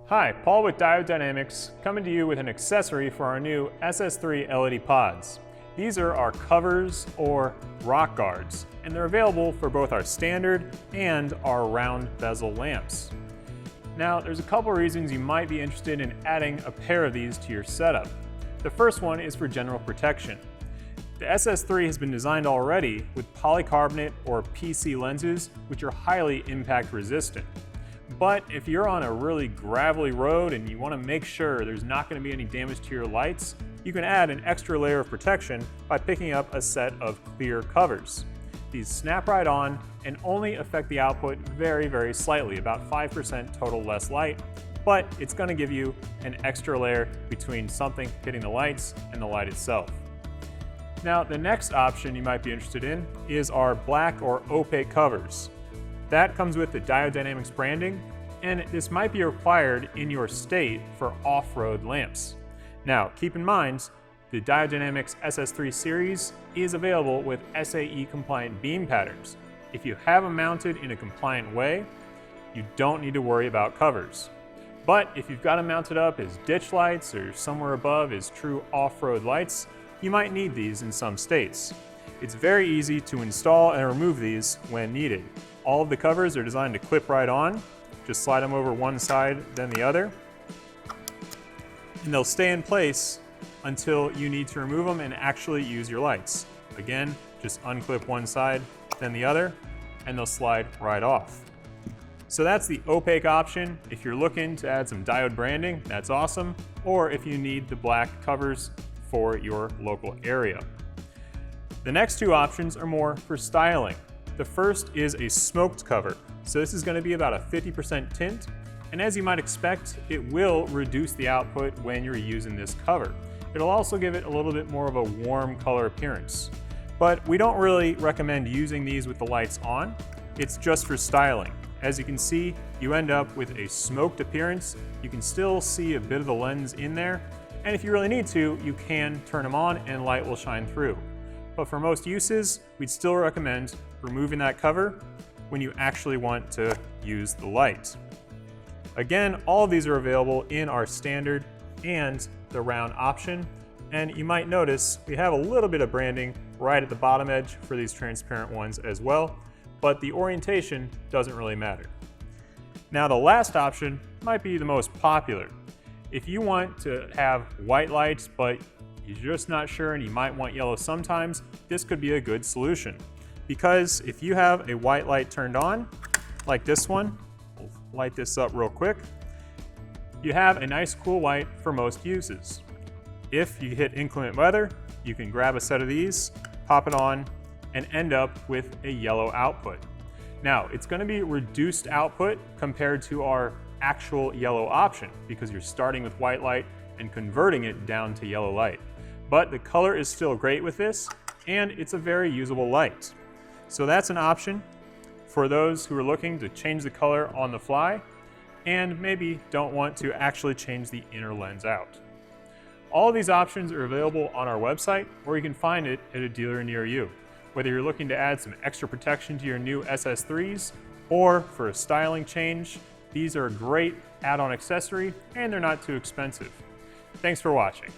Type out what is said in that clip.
Hi, Paul with Diode Dynamics, coming to you with an accessory for our new SS3 LED pods. These are our covers or rock guards, and they're available for both our standard and our round bezel lamps. Now, there's a couple reasons you might be interested in adding a pair of these to your setup. The first one is for general protection. The SS3 has been designed already with polycarbonate or PC lenses, which are highly impact resistant. But if you're on a really gravelly road and you want to make sure there's not going to be any damage to your lights, you can add an extra layer of protection by picking up a set of clear covers. These snap right on and only affect the output very slightly, about 5% total less light, but it's going to give you an extra layer between something hitting the lights and the light itself. Now, the next option you might be interested in is our black or opaque covers. That comes with the Diode Dynamics branding, and this might be required in your state for off-road lamps. Now, keep in mind, the Diode Dynamics SS3 series is available with SAE-compliant beam patterns. If you have them mounted in a compliant way, you don't need to worry about covers. But if you've got them mounted up as ditch lights or somewhere above as true off-road lights, you might need these in some states. It's very easy to install and remove these when needed. All of the covers are designed to clip right on. Just slide them over one side, then the other. And they'll stay in place until you need to remove them and actually use your lights. Again, just unclip one side, then the other, and they'll slide right off. So that's the opaque option. If you're looking to add some diode branding, that's awesome. Or if you need the black covers for your local area. The next two options are more for styling. The first is a smoked cover. So this is going to be about a 50% tint, and as you might expect, it will reduce the output when you're using this cover. It'll also give it a little bit more of a warm color appearance. But we don't really recommend using these with the lights on. It's just for styling. As you can see, you end up with a smoked appearance. You can still see a bit of the lens in there, and if you really need to, you can turn them on and light will shine through. But for most uses, we'd still recommend removing that cover when you actually want to use the light. Again, all of these are available in our standard and the round option, and you might notice we have a little bit of branding right at the bottom edge for these transparent ones as well, but the orientation doesn't really matter. Now, the last option might be the most popular. If you want to have white lights, but you're just not sure and you might want yellow sometimes, this could be a good solution. Because if you have a white light turned on, like this one, we'll light this up real quick, you have a nice cool light for most uses. If you hit inclement weather, you can grab a set of these, pop it on, and end up with a yellow output. Now, it's going to be reduced output compared to our actual yellow option because you're starting with white light and converting it down to yellow light. But the color is still great with this, and it's a very usable light. So that's an option for those who are looking to change the color on the fly and maybe don't want to actually change the inner lens out. All of these options are available on our website, or you can find it at a dealer near you. Whether you're looking to add some extra protection to your new SS3s or for a styling change, these are a great add-on accessory and they're not too expensive. Thanks for watching.